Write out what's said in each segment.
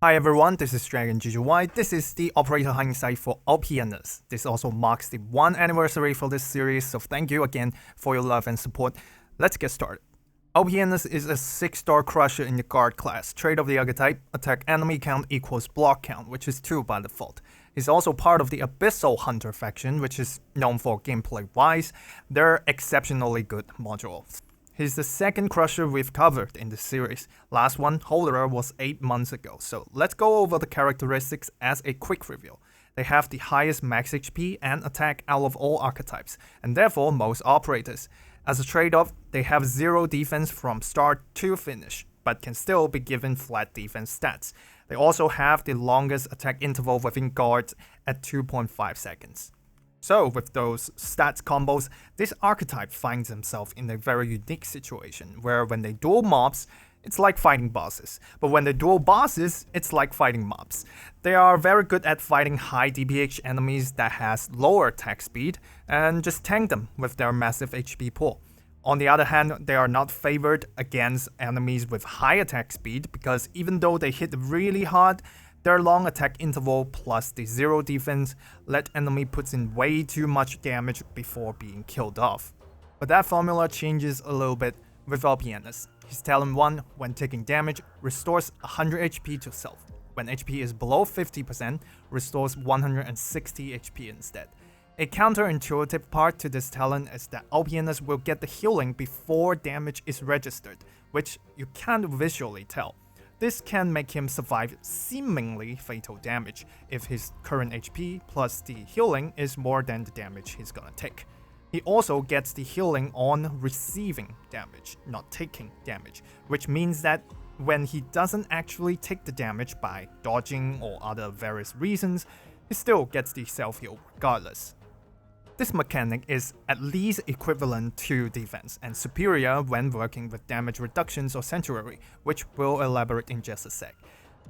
Hi everyone, this is Dragon GGY. This is the Operator Hindsight for Ulpianus. This also marks the 1 anniversary for this series, so thank you again for your love and support. Let's get started. Ulpianus is a 6-star crusher in the guard class. Trait of the Archetype, attack enemy count equals block count, which is 2 by default. He's also part of the Abyssal Hunter faction, which is known for gameplay-wise. They're exceptionally good modules. He's the second crusher we've covered in the series. Last one, Holderer, was 8 months ago, so let's go over the characteristics as a quick review. They have the highest max HP and attack out of all archetypes, and therefore most operators. As a trade-off, they have 0 defense from start to finish, but can still be given flat defense stats. They also have the longest attack interval within guards at 2.5 seconds. So with those stats combos, this archetype finds himself in a very unique situation, where when they duel mobs, it's like fighting bosses. But when they duel bosses, it's like fighting mobs. They are very good at fighting high DPH enemies that has lower attack speed, and just tank them with their massive HP pool. On the other hand, they are not favored against enemies with high attack speed, because even though they hit really hard, their long attack interval plus the 0 defense let enemy puts in way too much damage before being killed off. But that formula changes a little bit with Ulpianus. His talent 1, when taking damage, restores 100 HP to self. When HP is below 50%, restores 160 HP instead. A counterintuitive part to this talent is that Ulpianus will get the healing before damage is registered, which you can't visually tell. This can make him survive seemingly fatal damage if his current HP plus the healing is more than the damage he's gonna take. He also gets the healing on receiving damage, not taking damage, which means that when he doesn't actually take the damage by dodging or other various reasons, he still gets the self-heal regardless. This mechanic is at least equivalent to defense and superior when working with damage reductions or sanctuary, which we'll elaborate in just a sec.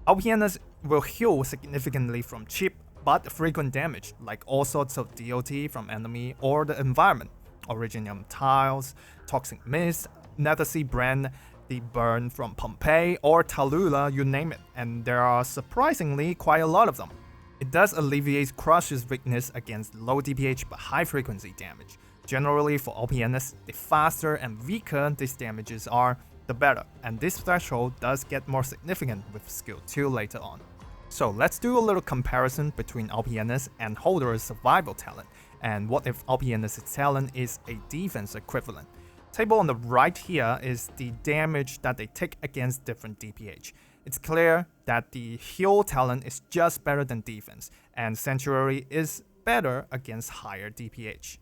Ulpianus will heal significantly from cheap but frequent damage, like all sorts of DOT from enemy or the environment, Originium tiles, Toxic Mist, Nethersea Brand, the burn from Pompeii or Tallulah, you name it, and there are surprisingly quite a lot of them. It does alleviate Crush's weakness against low DPH but high frequency damage. Generally for Ulpianus, the faster and weaker these damages are, the better, and this threshold does get more significant with skill 2 later on. So let's do a little comparison between Ulpianus and Holderer's survival talent, and what if Ulpianus' talent is a defense equivalent. Table on the right here is the damage that they take against different DPH. It's clear that the heal talent is just better than defense, and Sanctuary is better against higher DPH.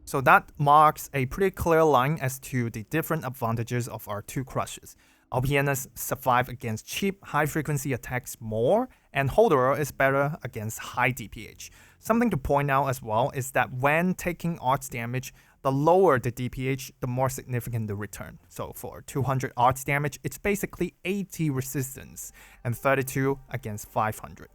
So that marks a pretty clear line as to the different advantages of our two crushes. Ulpianus survive against cheap, high-frequency attacks more, and Holderer is better against high DPH. Something to point out as well is that when taking arts damage, the lower the DPH, the more significant the return. So for 200 arts damage, it's basically 80 resistance, and 32 against 500.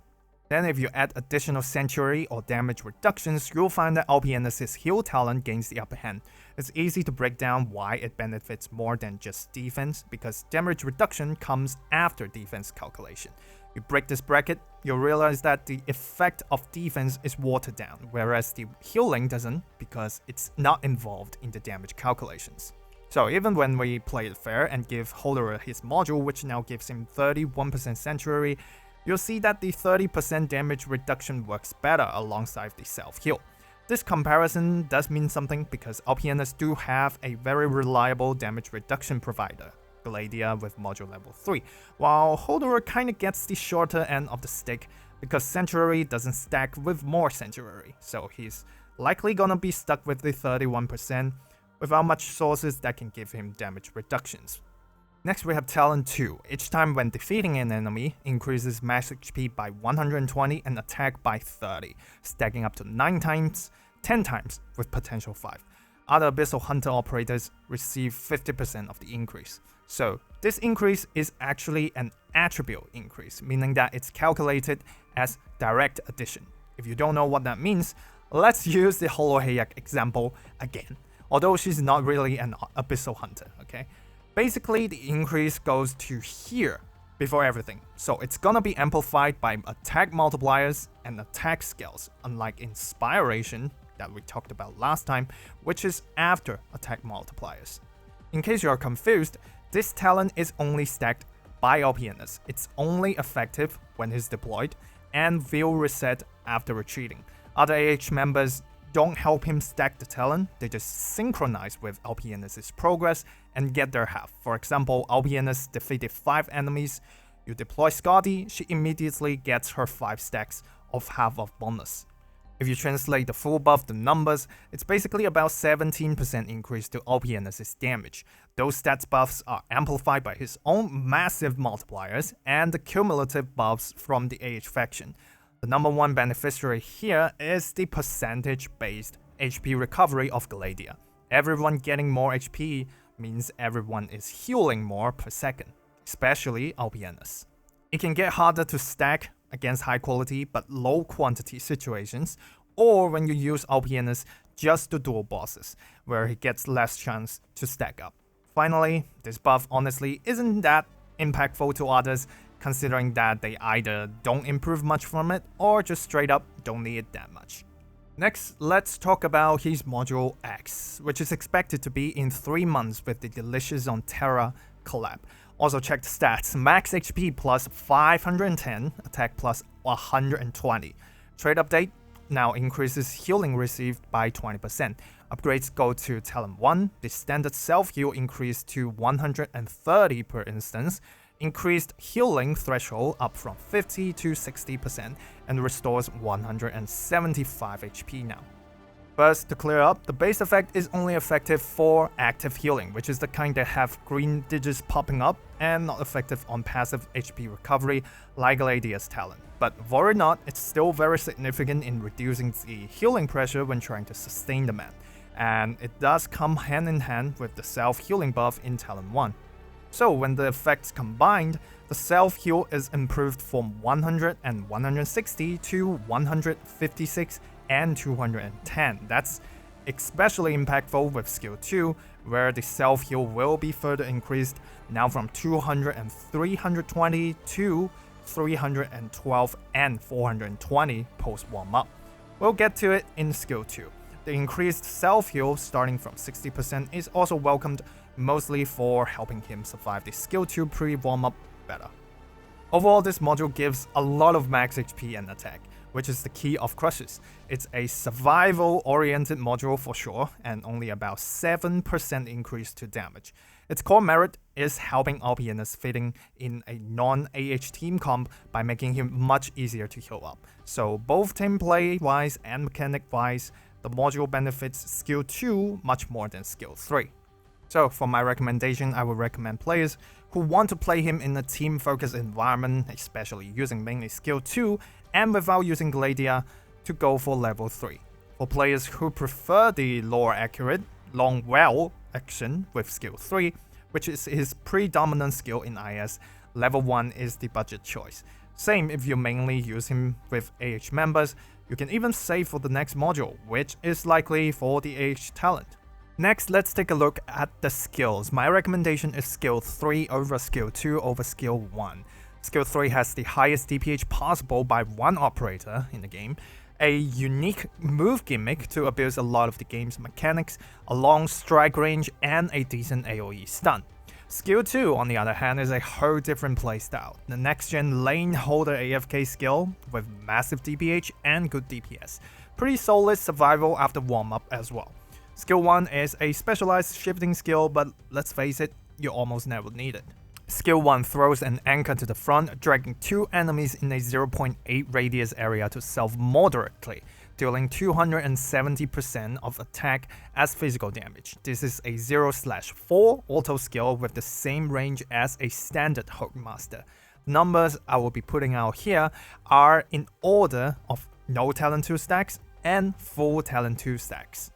Then if you add additional sanctuary or damage reductions, you'll find that Ulpianus' heal talent gains the upper hand. It's easy to break down why it benefits more than just defense, because damage reduction comes after defense calculation. You break this bracket, you'll realize that the effect of defense is watered down, whereas the healing doesn't, because it's not involved in the damage calculations. So even when we play it fair and give Holderer his module, which now gives him 31% sanctuary, you'll see that the 30% damage reduction works better alongside the self-heal. This comparison does mean something because Ulpianus do have a very reliable damage reduction provider, Gladia with module level 3, while Holderer kinda gets the shorter end of the stick because Sanctuary doesn't stack with more Sanctuary, so he's likely gonna be stuck with the 31% without much sources that can give him damage reductions. Next we have Talent 2. Each time when defeating an enemy, increases max HP by 120 and attack by 30, stacking up to 9 times, 10 times with potential 5. Other Abyssal Hunter operators receive 50% of the increase. So this increase is actually an attribute increase, meaning that it's calculated as direct addition. If you don't know what that means, let's use the Holoheyak example again, although she's not really an Abyssal Hunter, okay? Basically, the increase goes to here, before everything, so it's gonna be amplified by attack multipliers and attack skills, unlike Inspiration that we talked about last time, which is after attack multipliers. In case you are confused, this talent is only stacked by Ulpianus. It's only effective when he's deployed, and will reset after retreating. Other AH members don't help him stack the talent, they just synchronize with Ulpianus' progress and get their half. For example, Ulpianus defeated 5 enemies, you deploy Scotty, she immediately gets her 5 stacks of half of bonus. If you translate the full buff to numbers, it's basically about 17% increase to Ulpianus' damage. Those stats buffs are amplified by his own massive multipliers and the cumulative buffs from the AH faction. The number one beneficiary here is the percentage-based HP recovery of Gladia. Everyone getting more HP means everyone is healing more per second, especially Ulpianus. It can get harder to stack against high quality but low quantity situations, or when you use Ulpianus just to duel bosses, where he gets less chance to stack up. Finally, this buff honestly isn't that impactful to others, considering that they either don't improve much from it or just straight up don't need it that much. Next, let's talk about his Module X, which is expected to be in 3 months with the Delicious on Terra collab. Also check the stats, max HP plus 510, attack plus 120. Trade update now increases healing received by 20%. Upgrades go to Talent 1, the standard self-heal increased to 130 per instance, increased healing threshold up from 50 to 60%, and restores 175 HP now. First, to clear up, the base effect is only effective for active healing, which is the kind that have green digits popping up and not effective on passive HP recovery like Gladia's talent. But worry not, it's still very significant in reducing the healing pressure when trying to sustain the man, and it does come hand in hand with the self-healing buff in Talent 1. So when the effects combined, the self-heal is improved from 100 and 160 to 156 and 210. That's especially impactful with skill 2, where the self-heal will be further increased, now from 200 and 320 to 312 and 420 post warm-up. We'll get to it in skill 2. The increased self-heal starting from 60% is also welcomed, mostly for helping him survive the skill 2 pre-warm-up better. Overall, this module gives a lot of max HP and attack, which is the key of Crushes. It's a survival-oriented module for sure, and only about 7% increase to damage. Its core merit is helping Ulpianus fitting in a non-AH team comp by making him much easier to heal up. So both team play-wise and mechanic-wise, the module benefits skill 2 much more than skill 3. So for my recommendation, I would recommend players who want to play him in a team-focused environment, especially using mainly skill 2 and without using Gladia, to go for level 3. For players who prefer the lore accurate, long well action with skill 3, which is his predominant skill in IS, level 1 is the budget choice. Same if you mainly use him with AH members, you can even save for the next module, which is likely for the AH talent. Next, let's take a look at the skills. My recommendation is skill 3 over skill 2 over skill 1. Skill 3 has the highest DPH possible by one operator in the game, a unique move gimmick to abuse a lot of the game's mechanics, a long strike range, and a decent AoE stun. Skill 2, on the other hand, is a whole different playstyle. The next-gen lane holder AFK skill with massive DPH and good DPS. Pretty solid survival after warm-up as well. Skill 1 is a specialized shifting skill, but let's face it, you almost never need it. Skill 1 throws an anchor to the front, dragging 2 enemies in a 0.8 radius area to self-moderately, dealing 270% of attack as physical damage. This is a 0/4 auto skill with the same range as a standard Hookmaster. The numbers I will be putting out here are in order of no talent 2 stacks and full talent 2 stacks.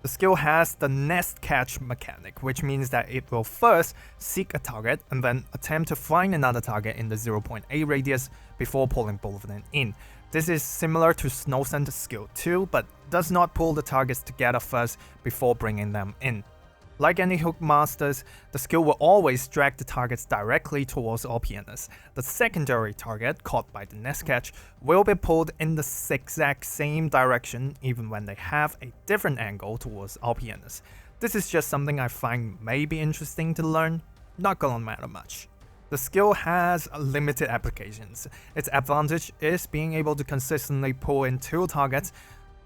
The skill has the nest catch mechanic, which means that it will first seek a target and then attempt to find another target in the 0.8 radius before pulling both of them in. This is similar to Snowsend's skill 2, but does not pull the targets together first before bringing them in. Like any hook masters, the skill will always drag the targets directly towards Ulpianus. The secondary target, caught by the next catch, will be pulled in the exact same direction even when they have a different angle towards Ulpianus. This is just something I find may be interesting to learn, not gonna matter much. The skill has limited applications. Its advantage is being able to consistently pull in 2 targets,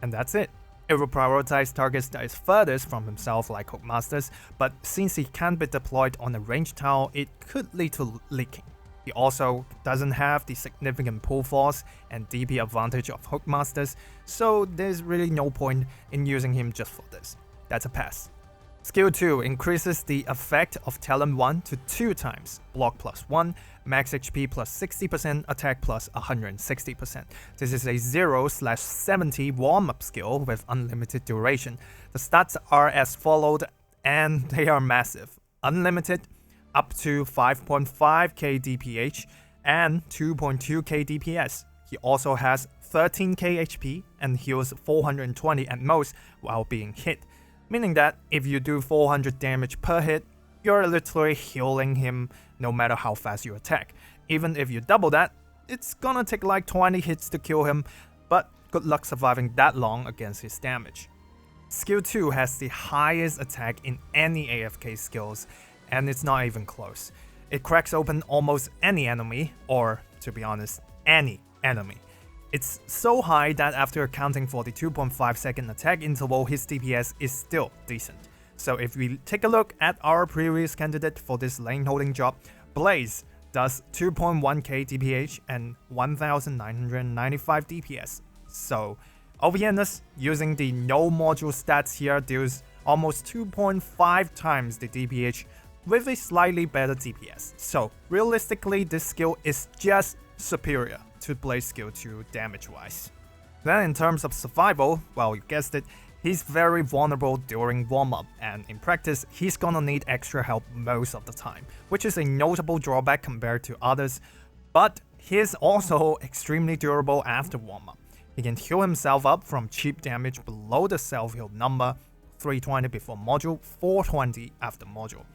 and that's it. It will prioritize targets that is furthest from himself like Hookmasters, but since he can't be deployed on a ranged tile, it could lead to leaking. He also doesn't have the significant pull force and DP advantage of Hookmasters, so there's really no point in using him just for this. That's a pass. Skill 2 increases the effect of Talent 1 to 2 times, block plus 1, max HP plus 60%, attack plus 160%. This is a 0/70 warm-up skill with unlimited duration. The stats are as followed, and they are massive. Unlimited, up to 5.5k DPH and 2.2k DPS. He also has 13k HP and heals 420 at most while being hit. Meaning that if you do 400 damage per hit, you're literally healing him no matter how fast you attack. Even if you double that, it's gonna take like 20 hits to kill him, but good luck surviving that long against his damage. Skill 2 has the highest attack in any AFK skills, and it's not even close. It cracks open almost any enemy, or to be honest, any enemy. It's so high that after accounting for the 2.5 second attack interval, his DPS is still decent. So if we take a look at our previous candidate for this lane holding job, Blaze does 2.1k DPH and 1995 DPS. So Ulpianus, using the no module stats here, deals almost 2.5 times the DPH with a slightly better DPS. So realistically, this skill is just superior to Blaze skill 2 damage-wise. Then in terms of survival, well, you guessed it, he's very vulnerable during warm-up, and in practice, he's gonna need extra help most of the time, which is a notable drawback compared to others, but he's also extremely durable after warm-up. He can heal himself up from cheap damage below the self-heal number, 320 before module, 420 after module.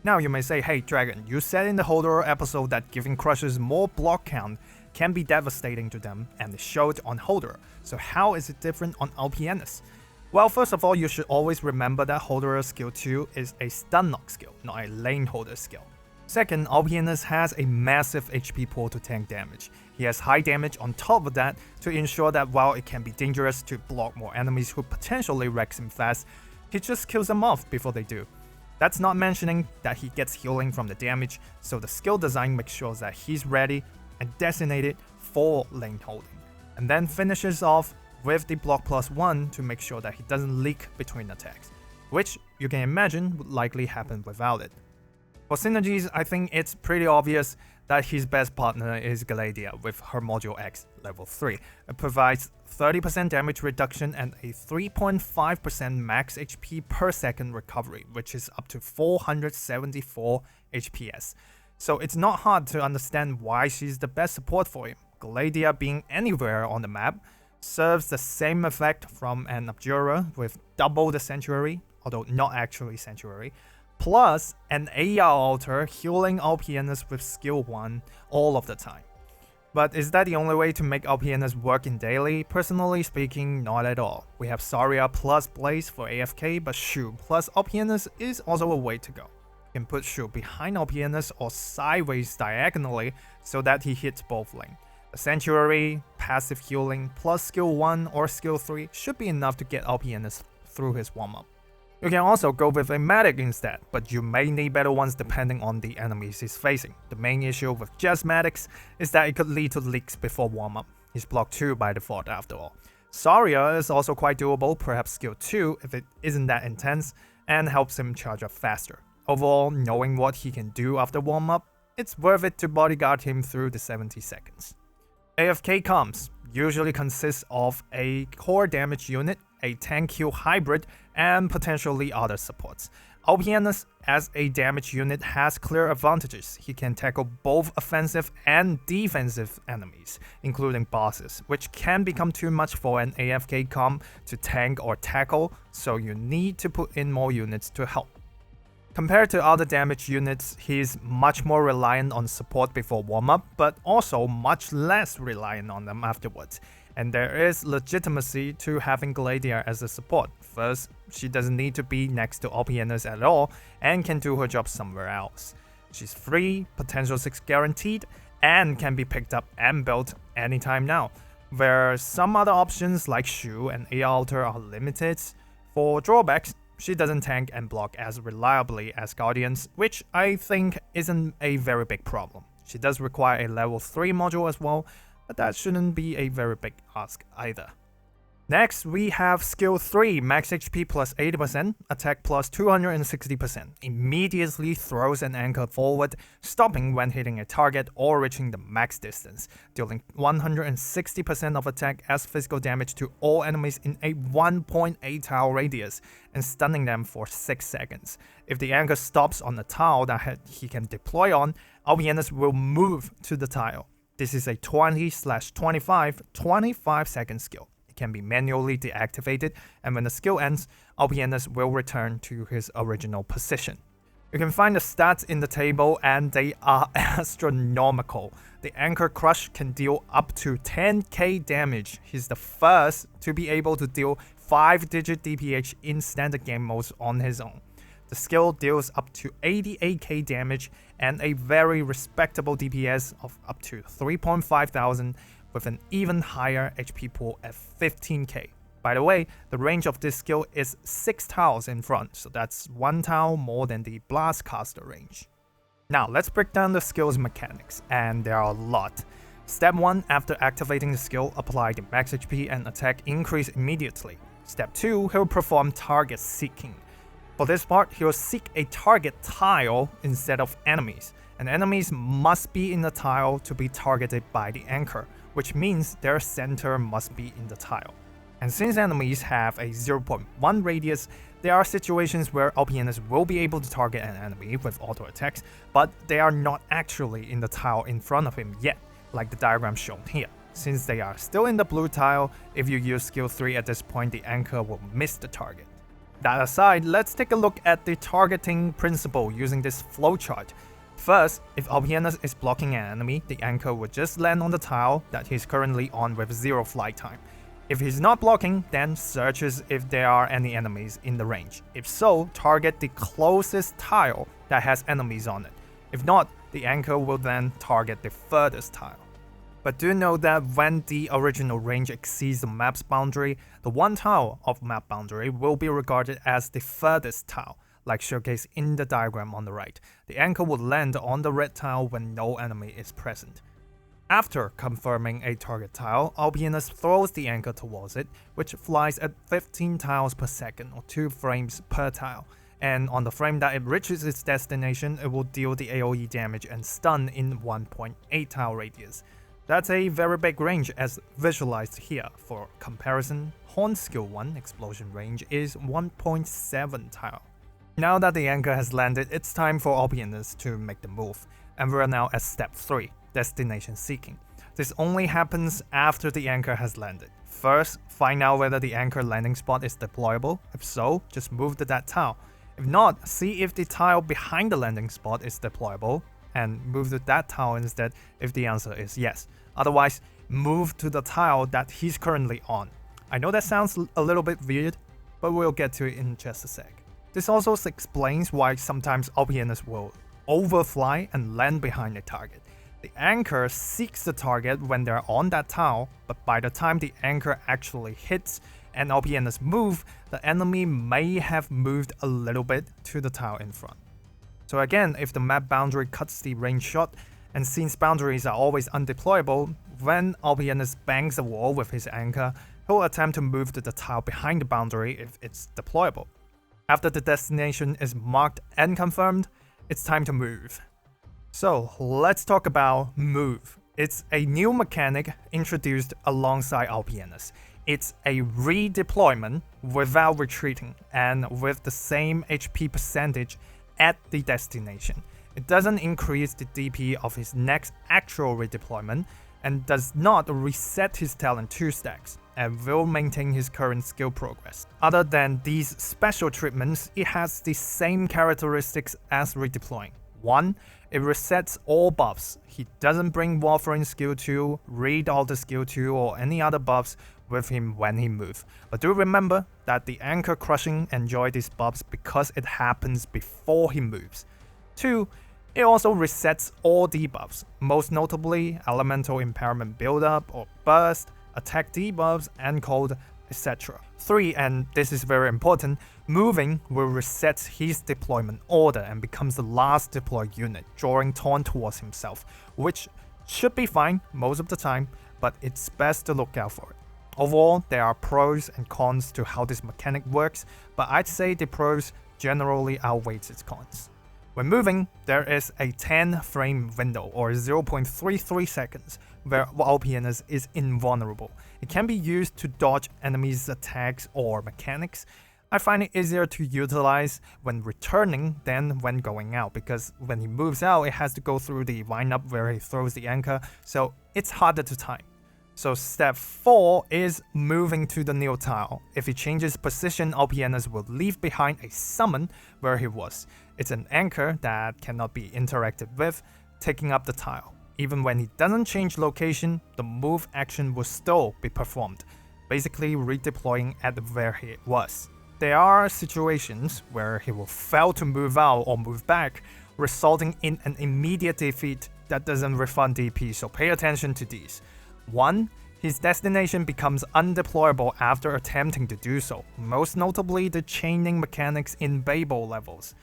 Now you may say, hey Dragon, you said in the Holder episode that giving Crushers more block count can be devastating to them, and it showed on Holder, so how is it different on Ulpianus? Well, first of all, you should always remember that Holder skill 2 is a stun knock skill, not a lane holder skill. Second, Ulpianus has a massive HP pool to tank damage. He has high damage on top of that to ensure that while it can be dangerous to block more enemies who potentially wrecks him fast, he just kills them off before they do. That's not mentioning that he gets healing from the damage, so the skill design makes sure that he's ready and designated for lane holding, and then finishes off with the block plus 1 to make sure that he doesn't leak between attacks, which you can imagine would likely happen without it. For Synergies, I think it's pretty obvious that his best partner is Gladia with her Module X level 3. It provides 30% damage reduction and a 3.5% max HP per second recovery, which is up to 474 HPS. So it's not hard to understand why she's the best support for him. Gladia being anywhere on the map serves the same effect from an Abjurer with double the Sanctuary, although not actually Sanctuary, plus an AR altar healing Ulpianus with skill 1 all of the time. But is that the only way to make Ulpianus work in daily? Personally speaking, not at all. We have Saria plus Blaze for AFK, but Shu plus Ulpianus is also a way to go. You can put Shu behind Ulpianus or sideways diagonally so that he hits both lanes. The Sanctuary, passive healing, plus skill 1 or skill 3 should be enough to get Ulpianus through his warm-up. You can also go with a medic instead, but you may need better ones depending on the enemies he's facing. The main issue with just medics is that it could lead to leaks before warm-up. He's block 2 by default after all. Saria is also quite doable, perhaps skill 2 if it isn't that intense, and helps him charge up faster. Overall, knowing what he can do after warm-up, it's worth it to bodyguard him through the 70 seconds. AFK comms usually consists of a core damage unit, a tank heal hybrid, and potentially other supports. Ulpianus as a damage unit has clear advantages. He can tackle both offensive and defensive enemies, including bosses, which can become too much for an AFK comm to tank or tackle, so you need to put in more units to help. Compared to other damage units, he's much more reliant on support before warm-up, but also much less reliant on them afterwards. And there is legitimacy to having Gladia as a support. First, she doesn't need to be next to Ulpianus at all and can do her job somewhere else. She's free, potential 6 guaranteed, and can be picked up and built anytime now, where some other options like Shu and A Alter are limited. For drawbacks, she doesn't tank and block as reliably as Guardians, which I think isn't a very big problem. She does require a level 3 module as well, but that shouldn't be a very big ask either. Next, we have skill 3, max HP plus 80%, attack plus 260%. Immediately throws an anchor forward, stopping when hitting a target or reaching the max distance, dealing 160% of attack as physical damage to all enemies in a 1.8 tile radius, and stunning them for 6 seconds. If the anchor stops on a tile that he can deploy on, Ulpianus will move to the tile. This is a 20/25 second skill. Can be manually deactivated, and when the skill ends, Ulpianus will return to his original position. You can find the stats in the table, and they are astronomical. The Anchor Crush can deal up to 10k damage. He's the first to be able to deal 5-digit DPH in standard game modes on his own. The skill deals up to 88k damage and a very respectable DPS of up to 3,500, with an even higher HP pool at 15k. By the way, the range of this skill is 6 tiles in front, so that's 1 tile more than the Blast Caster range. Now let's break down the skill's mechanics, and there are a lot. Step 1, after activating the skill, apply the max HP and attack increase immediately. Step 2, he'll perform target seeking. For this part, he'll seek a target tile instead of enemies, and enemies must be in the tile to be targeted by the anchor, which means their center must be in the tile. And since enemies have a 0.1 radius, there are situations where Ulpianus will be able to target an enemy with auto attacks, but they are not actually in the tile in front of him yet, like the diagram shown here. Since they are still in the blue tile, if you use skill 3 at this point, the anchor will miss the target. That aside, let's take a look at the targeting principle using this flowchart. First, if Ulpianus is blocking an enemy, the anchor would just land on the tile that he's currently on with 0 flight time. If he's not blocking, then searches if there are any enemies in the range. If so, target the closest tile that has enemies on it. If not, the anchor will then target the furthest tile. But do know that when the original range exceeds the map's boundary, the one tile of map boundary will be regarded as the furthest tile, like showcased in the diagram on the right. The anchor will land on the red tile when no enemy is present. After confirming a target tile, Ulpianus throws the anchor towards it, which flies at 15 tiles per second or 2 frames per tile. And on the frame that it reaches its destination, it will deal the AoE damage and stun in 1.8 tile radius. That's a very big range as visualized here. For comparison, Horn Skill 1 explosion range is 1.7 tile. Now that the anchor has landed, it's time for Ulpianus to make the move, and we're now at step 3, destination seeking. This only happens after the anchor has landed. First, find out whether the anchor landing spot is deployable. If so, just move to that tile. If not, see if the tile behind the landing spot is deployable, and move to that tile instead if the answer is yes. Otherwise, move to the tile that he's currently on. I know that sounds a little bit weird, but we'll get to it in just a sec. This also explains why sometimes Ulpianus will overfly and land behind a target. The anchor seeks the target when they're on that tile, but by the time the anchor actually hits and Ulpianus move, the enemy may have moved a little bit to the tile in front. So again, if the map boundary cuts the range short, and since boundaries are always undeployable, when Ulpianus bangs a wall with his anchor, he'll attempt to move to the tile behind the boundary if it's deployable. After the destination is marked and confirmed, it's time to move. So let's talk about move. It's a new mechanic introduced alongside Ulpianus. It's a redeployment without retreating and with the same HP percentage at the destination. It doesn't increase the DP of his next actual redeployment and does not reset his talent 2 stacks. and will maintain his current skill progress. Other than these special treatments, it has the same characteristics as redeploying. 1. It resets all buffs. He doesn't bring Warframe skill 2, read all the skill 2, or any other buffs with him when he moves. But do remember that the Anchor Crushing enjoy these buffs because it happens before he moves. 2. It also resets all debuffs, most notably Elemental Impairment Buildup or Burst, Attack debuffs, and Cold, etc. 3, and this is very important, moving will reset his deployment order and becomes the last deployed unit, drawing taunt towards himself, which should be fine most of the time, but it's best to look out for it. Overall, there are pros and cons to how this mechanic works, but I'd say the pros generally outweighs its cons. When moving, there is a 10 frame window or 0.33 seconds where Ulpianus is invulnerable. It can be used to dodge enemies' attacks or mechanics. I find it easier to utilize when returning than when going out, because when he moves out, it has to go through the lineup where he throws the anchor, so it's harder to time. So step 4 is moving to the new tile. If he changes position, Ulpianus will leave behind a summon where he was. It's an anchor that cannot be interacted with, taking up the tile. Even when he doesn't change location, the move action will still be performed, basically redeploying at where he was. There are situations where he will fail to move out or move back, resulting in an immediate defeat that doesn't refund DP, so pay attention to these. 1. His destination becomes undeployable after attempting to do so, most notably the chaining mechanics in Babel levels.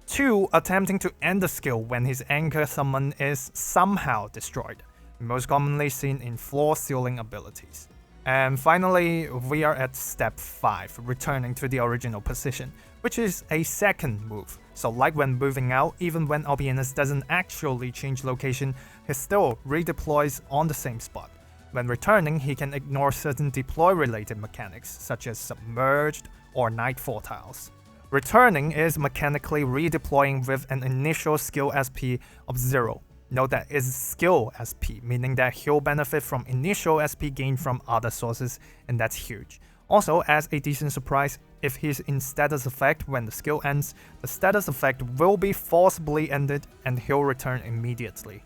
2. Attempting to end the skill when his anchor summon is somehow destroyed, most commonly seen in floor sealing abilities. And finally, we are at step 5, returning to the original position, which is a second move. So like when moving out, even when Ulpianus doesn't actually change location, he still redeploys on the same spot. When returning, he can ignore certain deploy-related mechanics, such as Submerged or Nightfall tiles. Returning is mechanically redeploying with an initial skill SP of 0. Note that it's skill SP, meaning that he'll benefit from initial SP gained from other sources, and that's huge. Also, as a decent surprise, if he's in status effect when the skill ends, the status effect will be forcibly ended and he'll return immediately.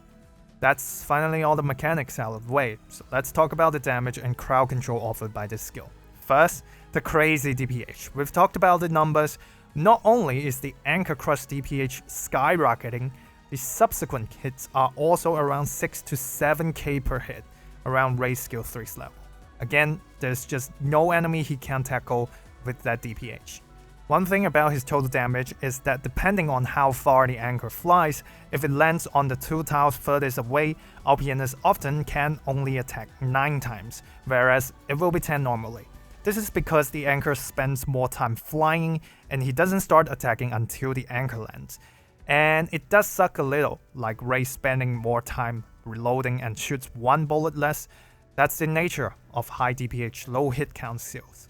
That's finally all the mechanics out of the way, so let's talk about the damage and crowd control offered by this skill. First, the crazy DPH. We've talked about the numbers. Not only is the Anchor Crush DPH skyrocketing, the subsequent hits are also around 6 to 7k per hit, around Raise Skill 3's level. Again, there's just no enemy he can tackle with that DPH. One thing about his total damage is that depending on how far the anchor flies, if it lands on the 2 tiles furthest away, Ulpianus often can only attack 9 times, whereas it will be 10 normally. This is because the anchor spends more time flying and he doesn't start attacking until the anchor lands. And it does suck a little, like Ray spending more time reloading and shoots 1 bullet less. That's the nature of high DPH low hit count skills.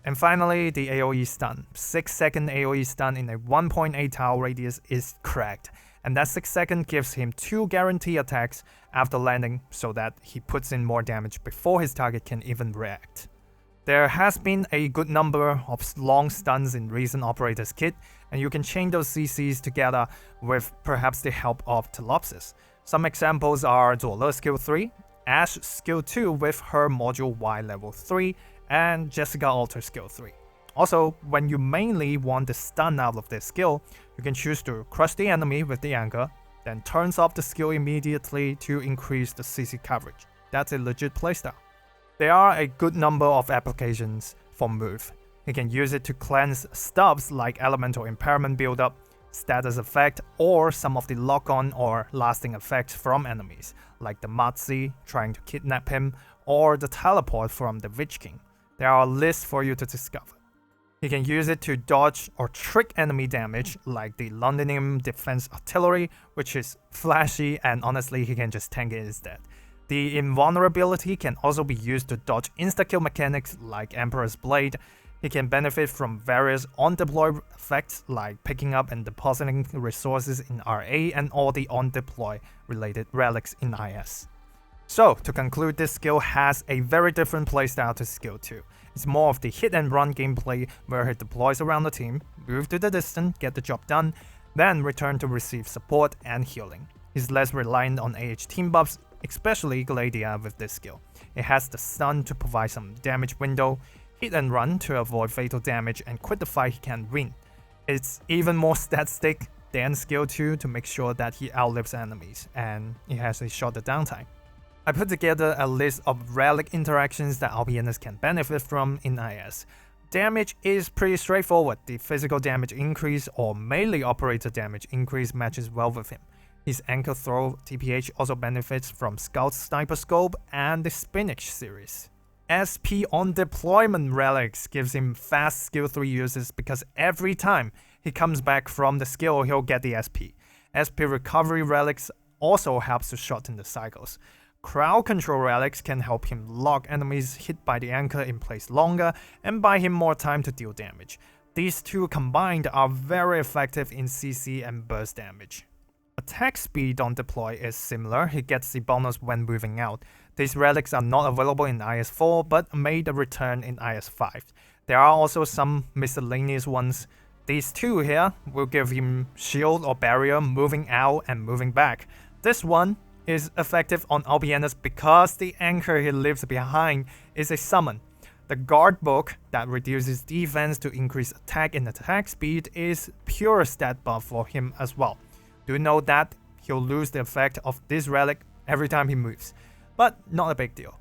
And finally, the AoE stun. 6-second AoE stun in a 1.8 tile radius is cracked, and that 6 seconds gives him 2 guarantee attacks after landing so that he puts in more damage before his target can even react. There has been a good number of long stuns in recent Operator's kit, and you can chain those CCs together with perhaps the help of Telopsis. Some examples are Duola skill 3, Ashe skill 2 with her module Y level 3, and Jessica Alter skill 3. Also, when you mainly want the stun out of this skill, you can choose to crush the enemy with the anchor, then turns off the skill immediately to increase the CC coverage. That's a legit playstyle. There are a good number of applications for move. You can use it to cleanse stuffs like Elemental Impairment Buildup, status effect, or some of the lock-on or lasting effects from enemies, like the Matzi trying to kidnap him, or the teleport from the Witch King. There are lists for you to discover. You can use it to dodge or trick enemy damage, like the Londinium Defense Artillery, which is flashy and honestly he can just tank it instead. The invulnerability can also be used to dodge insta-kill mechanics like Emperor's Blade. He can benefit from various on-deploy effects like picking up and depositing resources in RA and all the on-deploy related relics in IS. So, to conclude, this skill has a very different playstyle to skill 2. It's more of the hit and run gameplay where he deploys around the team, move to the distance, get the job done, then return to receive support and healing. He's less reliant on AH team buffs, especially Gladia with this skill. It has the stun to provide some damage window, hit and run to avoid fatal damage, and quit the fight he can win. It's even more stat-stick than skill 2 to make sure that he outlives enemies, and it has a shorter downtime. I put together a list of relic interactions that Ulpianus can benefit from in IS. Damage is pretty straightforward. The physical damage increase or melee operator damage increase matches well with him. His Anchor Throw TPH also benefits from Scout's Sniper Scope and the Spinach series. SP on deployment relics gives him fast skill 3 uses because every time he comes back from the skill he'll get the SP. SP recovery relics also helps to shorten the cycles. Crowd control relics can help him lock enemies hit by the anchor in place longer and buy him more time to deal damage. These two combined are very effective in CC and burst damage. Attack speed on deploy is similar, he gets the bonus when moving out. These relics are not available in IS-4 but made a return in IS-5. There are also some miscellaneous ones. These two here will give him shield or barrier moving out and moving back. This one is effective on Ulpianus because the anchor he leaves behind is a summon. The guard book that reduces defense to increase attack and attack speed is pure stat buff for him as well. Do note that he'll lose the effect of this relic every time he moves, but not a big deal.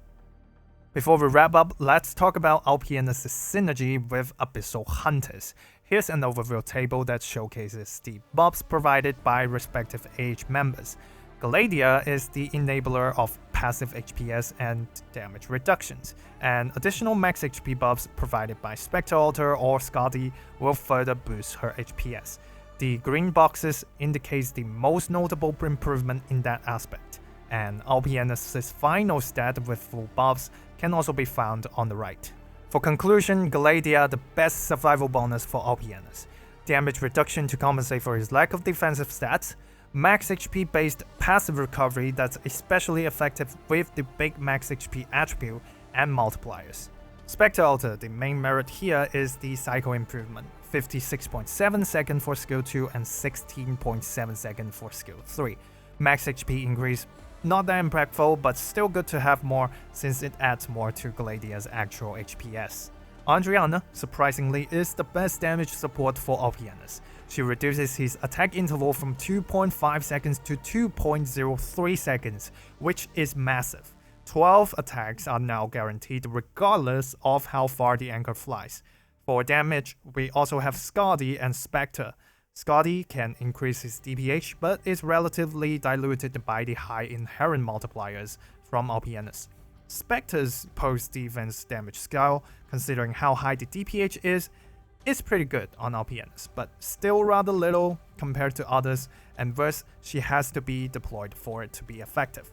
Before we wrap up, let's talk about Ulpianus' synergy with Abyssal Hunters. Here's an overview table that showcases the buffs provided by respective AH members. Gladia is the enabler of passive HPS and damage reductions, and additional max HP buffs provided by Spectre Altar or Skadi will further boost her HPS. The green boxes indicates the most notable improvement in that aspect, and Ulpianus' final stat with full buffs can also be found on the right. For conclusion, Gladia the best survival bonus for Ulpianus. Damage reduction to compensate for his lack of defensive stats, max HP based passive recovery that's especially effective with the big max HP attribute and multipliers. Spectre Altar, the main merit here is the cycle improvement, 56.7 seconds for skill 2 and 16.7 seconds for skill 3. Max HP increase, not that impactful, but still good to have more since it adds more to Gladia's actual HPS. Andriana, surprisingly, is the best damage support for Ulpianus. She reduces his attack interval from 2.5 seconds to 2.03 seconds, which is massive. 12 attacks are now guaranteed regardless of how far the anchor flies. For damage, we also have Skadi and Spectre. Skadi can increase his DPH, but is relatively diluted by the high inherent multipliers from Ulpianus. Spectre's post-defense damage scale, considering how high the DPH is pretty good on Ulpianus, but still rather little compared to others, and thus she has to be deployed for it to be effective.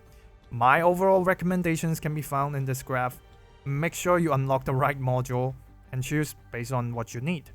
My overall recommendations can be found in this graph. Make sure you unlock the right module and choose based on what you need.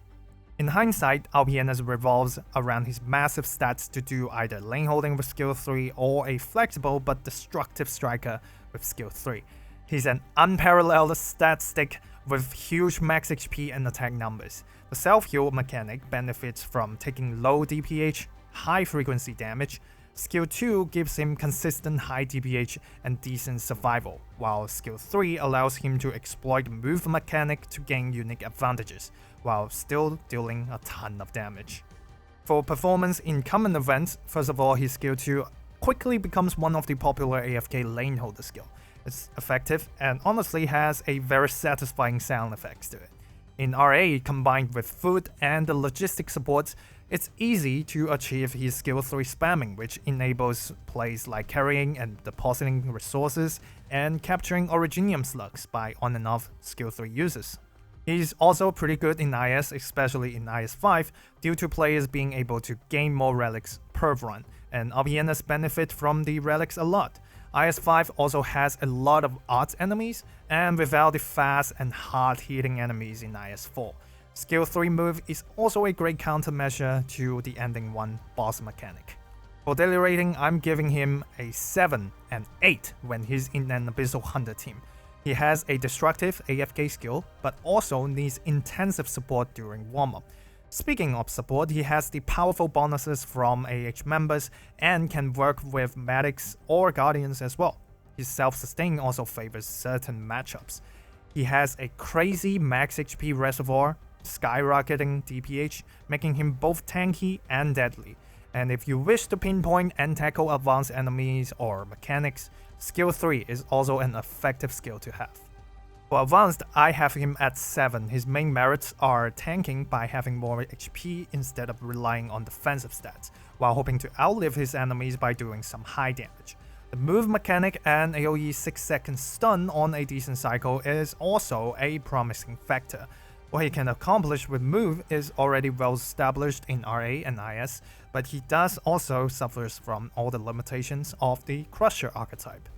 In hindsight, Ulpianus revolves around his massive stats to do either lane holding with skill 3 or a flexible but destructive striker with skill 3. He's an unparalleled stat stick with huge max HP and attack numbers. The self-heal mechanic benefits from taking low DPH, high frequency damage. Skill 2 gives him consistent high DPH and decent survival, while Skill 3 allows him to exploit the move mechanic to gain unique advantages, while still dealing a ton of damage. For performance in common events, first of all, his Skill 2 quickly becomes one of the popular AFK lane holder skill. It's effective and honestly has a very satisfying sound effects to it. In RA, combined with food and the logistic supports, it's easy to achieve his skill 3 spamming, which enables plays like carrying and depositing resources and capturing Originium slugs by on and off skill 3 uses. He's also pretty good in IS, especially in IS-5, due to players being able to gain more relics per run, and Ulpianus benefit from the relics a lot. IS-5 also has a lot of odds enemies, and without the fast and hard-hitting enemies in IS-4. Skill 3 move is also a great countermeasure to the ending 1 boss mechanic. For daily rating, I'm giving him a 7 and 8 when he's in an Abyssal Hunter team. He has a destructive AFK skill, but also needs intensive support during warm-up. Speaking of support, he has the powerful bonuses from AH members and can work with medics or guardians as well. His self-sustain also favors certain matchups. He has a crazy max HP reservoir, skyrocketing DPH, making him both tanky and deadly. And if you wish to pinpoint and tackle advanced enemies or mechanics, Skill 3 is also an effective skill to have. For advanced, I have him at 7. His main merits are tanking by having more HP instead of relying on defensive stats, while hoping to outlive his enemies by doing some high damage. The move mechanic and AoE 6-second stun on a decent cycle is also a promising factor. What he can accomplish with move is already well established in RA and IS, but he does also suffers from all the limitations of the Crusher archetype.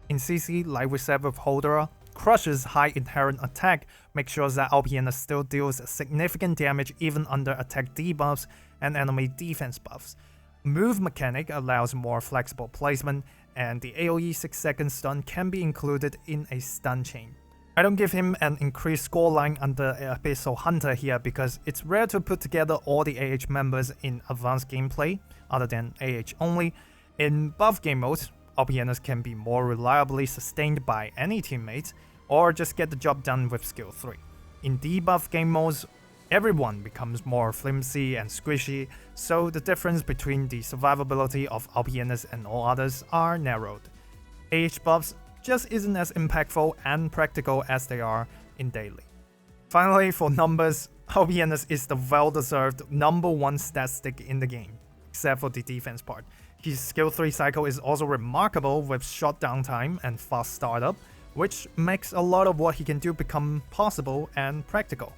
In CC, like we said with Holdera, Crusher's high inherent attack makes sure that Ulpianus still deals significant damage even under attack debuffs and enemy defense buffs. Move mechanic allows more flexible placement, and the AoE 6-second stun can be included in a stun chain. I don't give him an increased scoreline under Abyssal Hunter here because it's rare to put together all the AH members in advanced gameplay, other than AH only. In buff game modes, Ulpianus can be more reliably sustained by any teammates, or just get the job done with skill 3. In debuff game modes, everyone becomes more flimsy and squishy, so the difference between the survivability of Ulpianus and all others are narrowed. AH buffs just isn't as impactful and practical as they are in daily. Finally, for numbers, Ulpianus is the well-deserved number 1 stat stick in the game, except for the defense part. His skill 3 cycle is also remarkable with short downtime and fast startup, which makes a lot of what he can do become possible and practical.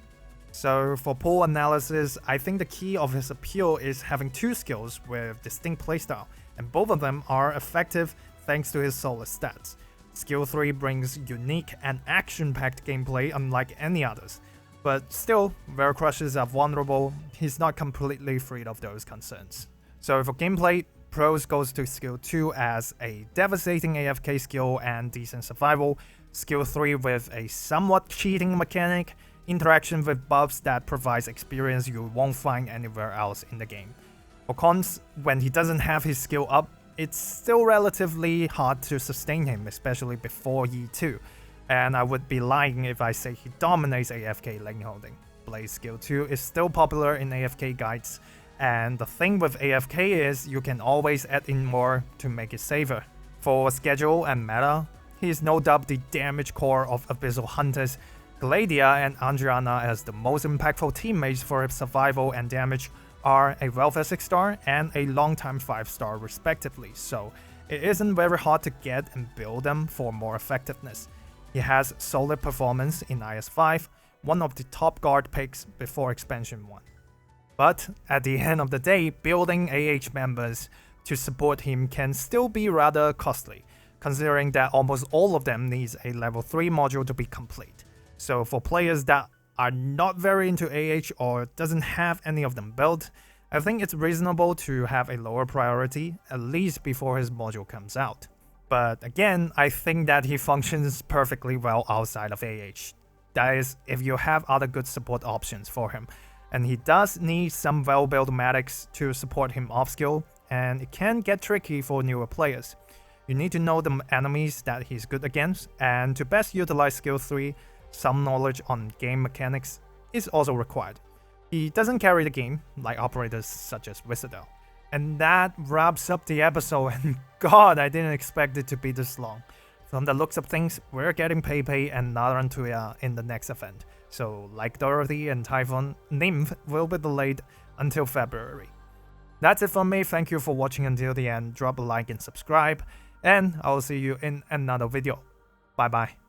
So for pool analysis, I think the key of his appeal is having 2 skills with distinct playstyle, and both of them are effective thanks to his solid stats. Skill 3 brings unique and action-packed gameplay unlike any others, but still, where crushes are vulnerable, he's not completely free of those concerns. So for gameplay, pros goes to skill 2 as a devastating AFK skill and decent survival, skill 3 with a somewhat cheating mechanic, interaction with buffs that provides experience you won't find anywhere else in the game. For cons, when he doesn't have his skill up, it's still relatively hard to sustain him, especially before E2, and I would be lying if I say he dominates AFK lane holding. Blaze skill 2 is still popular in AFK guides, and the thing with AFK is you can always add in more to make it safer. For schedule and meta, he is no doubt the damage core of Abyssal Hunters. Gladia and Andriana as the most impactful teammates for his survival and damage are a welfare 6-star and a long-time 5-star respectively, so it isn't very hard to get and build them for more effectiveness. He has solid performance in IS5, one of the top guard picks before expansion 1. But at the end of the day, building AH members to support him can still be rather costly, considering that almost all of them needs a level 3 module to be complete. So for players that are not very into AH or doesn't have any of them built, I think it's reasonable to have a lower priority, at least before his module comes out. But again, I think that he functions perfectly well outside of AH. That is, if you have other good support options for him. And he does need some well-built medics to support him off-skill, and it can get tricky for newer players. You need to know the enemies that he's good against, and to best utilize skill 3, some knowledge on game mechanics is also required. He doesn't carry the game, like operators such as Wizardel. And that wraps up the episode, and god, I didn't expect it to be this long. From the looks of things, we're getting Pepe and Narantuya in the next event, so like Dorothy and Typhon, Nymph will be delayed until February. That's it from me, thank you for watching until the end, drop a like and subscribe, and I'll see you in another video. Bye bye.